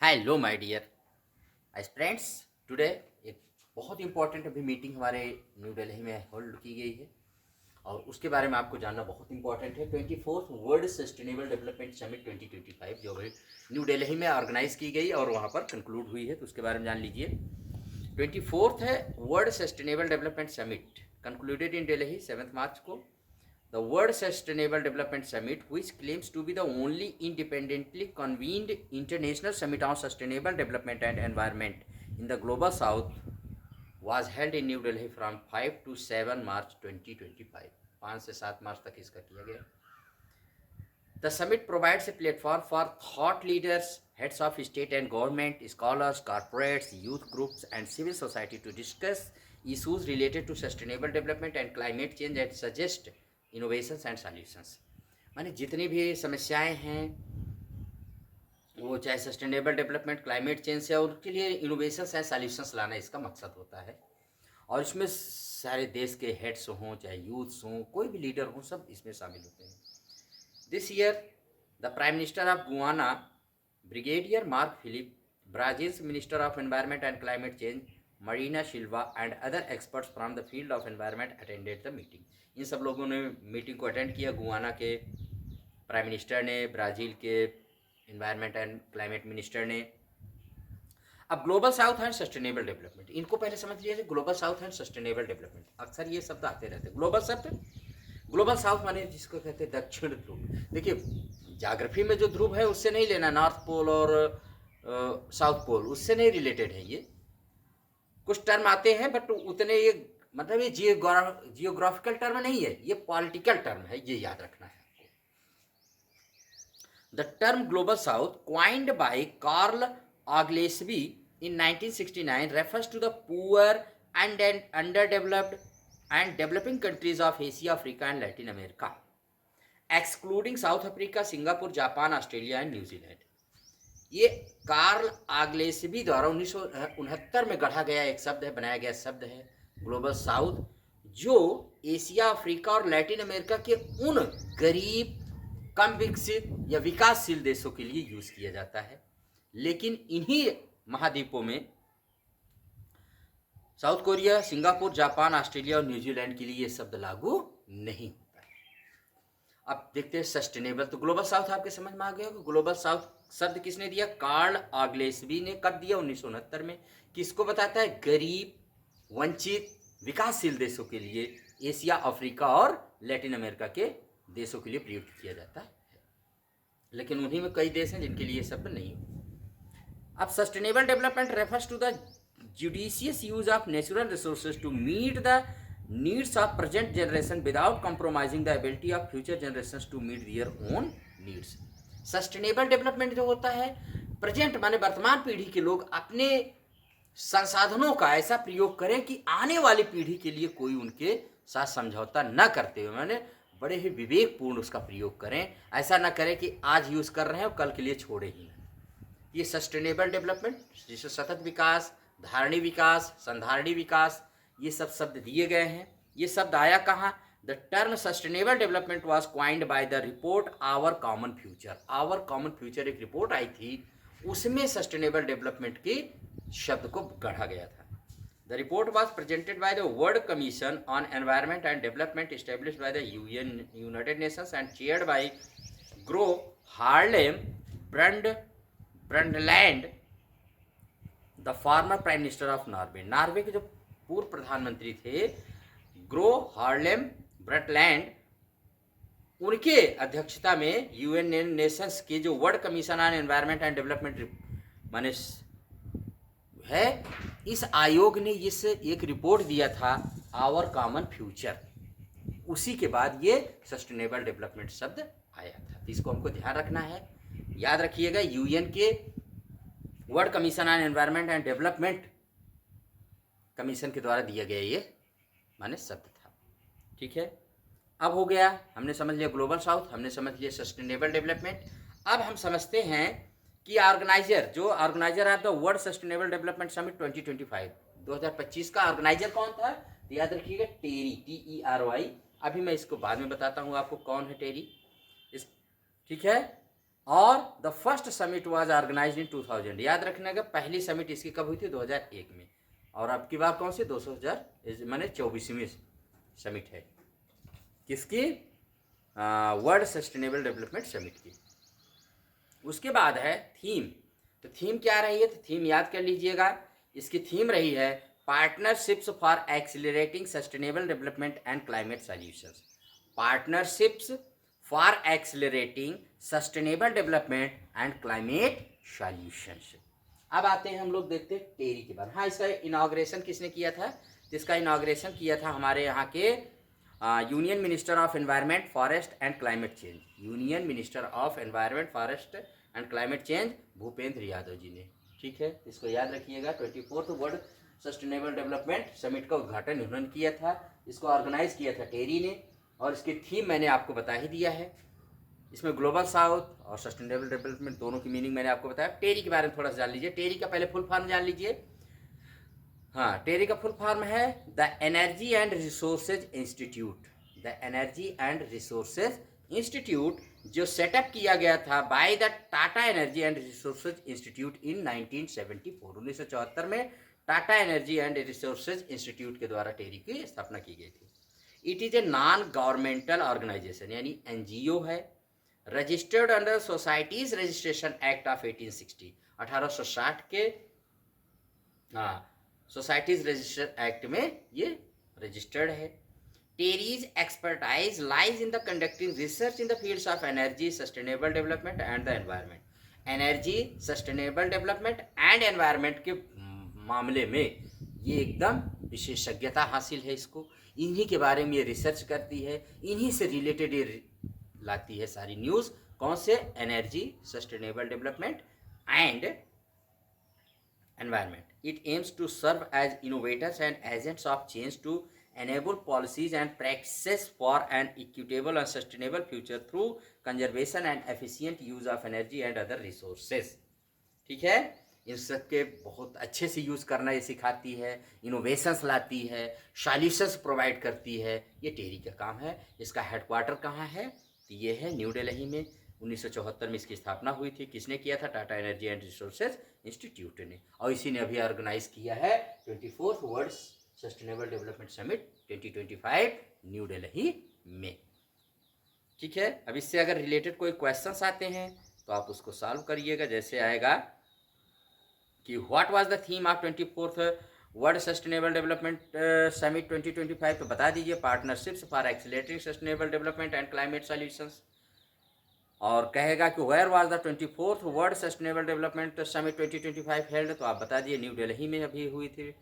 Hello my dear aspirants. Today एक बहुत important अभी मीटिंग हमारे न्यू दिल्ली में होल्ड की गई है और उसके बारे में आपको जानना बहुत इंपॉर्टेंट है। 24th world sustainable development summit 2025 जो अभी न्यू दिल्ली में ऑर्गेनाइज की गई और वहाँ पर कंक्लूड हुई है, तो उसके बारे में जान लीजिए। 24th है world sustainable development summit concluded in Delhi 7 मार्च को। The World Sustainable Development Summit, which claims to be the only independently convened international summit on sustainable development and environment in the global south, was held in New Delhi from 5 to 7 March 2025. 5 से 7 मार्च तक इसका किया गया। The summit provides a platform for thought leaders, heads of state and government, scholars, corporates, youth groups, and civil society to discuss issues related to sustainable development and climate change and suggest innovations and solutions. माने जितनी भी समस्याएं हैं वो चाहे sustainable development climate change से, और उसके लिए इनोवेशंस एंड सॉल्यूशंस लाना इसका मकसद होता है। और इसमें सारे देश के हेड्स हों, चाहे यूथ्स हों, कोई भी लीडर हों, सब इसमें शामिल होते हैं। This year the prime minister of Guyana brigadier Mark Philip, Brazil's minister of environment and climate change Marina Silva and other experts from the field of environment attended the meeting. इन सब लोगों ने मीटिंग को attend किया। Guyana के prime minister ने, Brazil के environment and climate minister ने। अब global south and sustainable development, इनको पहले समझ लीजिए। Global south and sustainable development, अक्सर ये शब्द आते रहते हैं। ग्लोबल शब्द, ग्लोबल साउथ माने जिसको कहते हैं दक्षिण ध्रुव। देखिए, ज्योग्राफी में जो ध्रुव है उससे नहीं लेना, नॉर्थ पोल और साउथ पोल, उससे नहीं रिलेटेड है ये। कुछ टर्म आते हैं बट उतने ये मतलब ये जियोग्राफिकल टर्म नहीं है, ये पॉलिटिकल टर्म है, ये याद रखना है आपको। The term global south coined by Karl आग्लेस्बी in 1969 refers to the poor and under developed and developing countries of Asia, Africa and Latin America, excluding south Africa, Singapore, Japan, Australia and New Zealand. ये Karl आग्लेस्बी द्वारा 1969 में गढ़ा गया एक शब्द है, बनाया गया शब्द है ग्लोबल साउथ, जो एशिया, अफ्रीका और लैटिन अमेरिका के उन गरीब, कम विकसित या विकासशील देशों के लिए यूज किया जाता है। लेकिन इन्हीं महाद्वीपों में south Korea, Singapore, Japan, Australia और न्यूजीलैंड के लिए ये शब्द लागू नहीं होता है। अब देखते हैं सस्टेनेबल। तो ग्लोबल साउथ आपके समझ में आ गया होगा। ग्लोबल साउथ शब्द किसने दिया? कार्ल आग्लेस्बी ने। कब दिया? 1969 में। किसको बताता है? गरीब, वंचित, विकासशील देशों के लिए, एशिया, अफ्रीका और लैटिन अमेरिका के देशों के लिए प्रयुक्त किया जाता है। लेकिन उन्हीं में कई देश हैं जिनके लिए शब्द नहीं हो। अब sustainable development refers to the judicious use of natural resources to meet the needs of present generation without compromising the ability of future generations to meet their own needs। Sustainable development जो होता है, present माने वर्तमान पीढ़ी के लोग अपने संसाधनों का ऐसा प्रयोग करें कि आने वाली पीढ़ी के लिए कोई उनके साथ समझौता न करते हुए, माने बड़े ही विवेकपूर्ण उसका प्रयोग करें। ऐसा न करें कि आज यूज कर रहे हैं और कल के लिए छोड़े ही नहीं। ये सस्टेनेबल डेवलपमेंट, जिसे सतत विकास, धारणी विकास, संधारणी विकास, ये सब शब्द दिए गए हैं। ये शब्द आया कहाँ? The term sustainable development was coined by the report our common future. Our common future एक रिपोर्ट आई थी, उसमें सस्टेनेबल डेवलपमेंट के शब्द को गढ़ा गया था। The report was presented by the World Commission on Environment and Development established by the United Nations and chaired by Gro Harlem Brundtland, the former prime minister of Norway. Norway के जो पूर्व प्रधानमंत्री थे ग्रो हार्लेम ब्रंडलैंड, उनके अध्यक्षता में UN Nations के जो world Commission on Environment and development माने है, इस आयोग ने इस एक रिपोर्ट दिया था, आवर कॉमन फ्यूचर। उसी के बाद ये सस्टेनेबल डेवलपमेंट शब्द आया था। तो इसको हमको ध्यान रखना है, याद रखिएगा। यूएन के world Commission on Environment and development commission के द्वारा दिया गया ये माने शब्द था। ठीक है, अब हो गया, हमने समझ लिया ग्लोबल साउथ, हमने समझ लिया सस्टेनेबल डेवलपमेंट। अब हम समझते हैं कि organiser of the world sustainable development summit 2025 का ऑर्गेनाइजर कौन था? तो याद रखिएगा, टेरी, TERY। अभी मैं इसको बाद में बताता हूँ आपको कौन है टेरी। ठीक है, और the first summit was organised in 2000। याद रखना कि पहली समिट इसकी कब हुई थी? 2001 में। और अब की बार कौन सी? 2000 माने 24वीं समिट है किसकी? वर्ल्ड सस्टेनेबल डेवलपमेंट समिट की। उसके बाद है थीम। तो थीम क्या रही है? तो थीम याद कर लीजिएगा, इसकी थीम रही है partnerships for accelerating sustainable development and climate solutions. Partnerships for accelerating sustainable development and climate solutions. अब आते हैं हम लोग देखते हैं टेरी के बारे में। हाँ, इसका इनाग्रेशन किसने किया था? जिसका इनाग्रेशन किया था हमारे यहाँ के union minister of environment, forest and climate change. Union minister of environment, forest and climate change Bhupendra Yadav ji ने। ठीक है, इसको याद रखिएगा। 24th world sustainable development summit का उद्घाटन उन्होंने किया था। इसको ऑर्गेनाइज किया था टेरी ने। और इसकी थीम मैंने आपको बता ही दिया है। इसमें ग्लोबल साउथ और सस्टेनेबल डेवलपमेंट दोनों की मीनिंग मैंने आपको बताया। टेरी के बारे में थोड़ा सा जान लीजिए। टेरी का पहले फुल फॉर्म जान लीजिए। हाँ, टेरी का फुल फॉर्म है the energy and resources institute. The energy and resources institute, जो सेटअप किया गया था by the Tata energy and resources institute in 1974। 1974 में Tata energy and resources institute के द्वारा टेरी की स्थापना की गई थी। It is a non governmental organisation, यानी एनजीओ है। Registered under societies registration act of 1860। 1860 के सोसाइटीज रजिस्टर एक्ट में ये रजिस्टर्ड है। TERI's expertise lies in the conducting research in the fields of energy, sustainable development and the environment. Energy, sustainable development and environment के मामले में ये एकदम विशेषज्ञता हासिल है इसको। इन्हीं के बारे में ये रिसर्च करती है, इन्हीं से रिलेटेड ये लाती है सारी न्यूज़। कौन से? Energy, sustainable development and environment. It aims to serve as innovators and agents of change to enable policies and practices for an equitable and sustainable future through conservation and efficient use of energy and other resources. ठीक है, इन सब के बहुत अच्छे से use करना ये सिखाती है, इनोवेशंस लाती है, सॉल्यूशंस प्रोवाइड करती है। ये टेरी का काम है। इसका हेडक्वार्टर कहाँ है? तो ये है न्यू दिल्ली में। 1974 में इसकी स्थापना हुई थी। किसने किया था? Tata energy and resources institute ने। और इसी ने अभी ऑर्गेनाइज किया है 24th world sustainable development summit 2025 new Delhi में। ठीक है, अब इससे अगर रिलेटेड कोई क्वेश्चंस आते हैं तो आप उसको सॉल्व करिएगा। जैसे आएगा कि what was the theme of 24th world sustainable development summit 2025, तो बता दीजिए partnerships for accelerating sustainable development and climate solutions. और कहेगा कि where was the 24th world sustainable development summit 2025 held, तो आप बता दिए न्यू दिल्ली में अभी हुई थी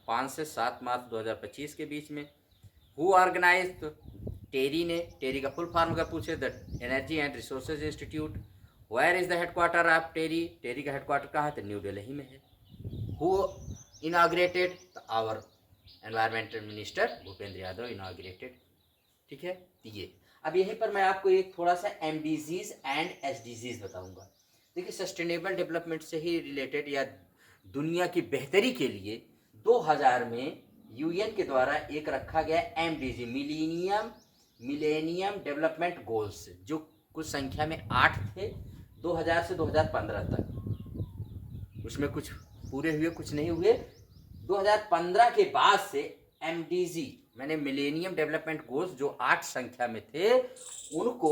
5 से 7 मार्च 2025 के बीच में। Who organise? तो टेरी ने। टेरी का फुल फॉर्म अगर पूछे, the energy and resources institute. Where is the headquarter of TERI? TERI का हेडक्वार्टर कहाँ है? तो न्यू दिल्ली में है। Who inaugurated? Our environmental minister Bhupendra Yadav inaugurated. ठीक है, ये अब यहीं पर मैं आपको एक थोड़ा सा एमडीजीज एंड एसडीजीज बताऊंगा। देखिए, सस्टेनेबल डेवलपमेंट से ही रिलेटेड या दुनिया की बेहतरी के लिए 2000 में यूएन के द्वारा एक रखा गया एमडीजी, मिलेनियम डेवलपमेंट गोल्स, जो कुछ संख्या में 8 थे 2000 से 2015 तक। उसमें कुछ पूरे हुए, कुछ नहीं हुए। 2015 के बाद से एमडीजी मैंने मिलेनियम डेवलपमेंट गोल्स जो 8 संख्या में थे उनको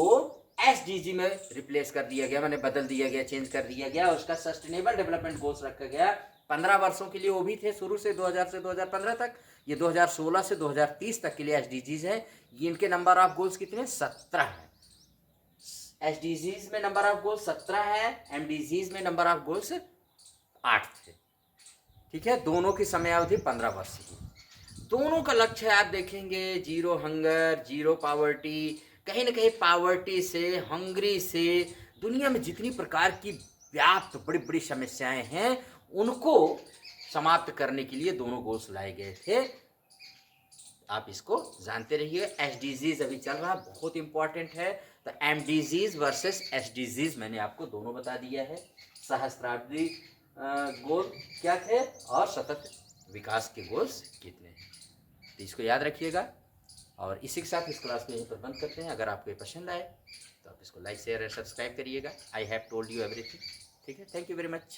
एसडीजी में रिप्लेस कर दिया गया, मैंने बदल दिया गया, चेंज कर दिया गया। उसका सस्टेनेबल डेवलपमेंट गोल्स रखा गया 15 वर्षों के लिए। वो भी थे शुरू से 2000 से 2015 तक। ये 2016 से 2030 तक के लिए एसडीजीज हैं। ये इनके नंबर ऑफ गोल्स कितने? 17 हैं। एसडीजीज में नंबर ऑफ गोल्स 17 है, एमडीजीज में नंबर ऑफ गोल्स 8 थे। ठीक है, दोनों की समयावधि 15 वर्ष की। दोनों का लक्ष्य आप देखेंगे जीरो हंगर, जीरो पावर्टी। कहीं ना कहीं पावर्टी से, हंगरी से दुनिया में जितनी प्रकार की व्याप्त बड़ी बड़ी समस्याएं हैं उनको समाप्त करने के लिए दोनों गोल्स लाए गए थे। आप इसको जानते रहिए। एसडीजीज अभी चल रहा, बहुत इंपॉर्टेंट है। तो एमडीजीज वर्सेस एसडीजीज मैंने आपको दोनों बता दिया है। सहस्त्राब्दी गोल क्या थे और सतत विकास के गोल्स कितने हैं, तो इसको याद रखिएगा। और इसी के साथ इस क्लास को यहीं पर बंद करते हैं। अगर आपको ये पसंद आए तो आप इसको लाइक शेयर और सब्सक्राइब करिएगा। I have told you everything. ठीक है, थैंक यू वेरी मच।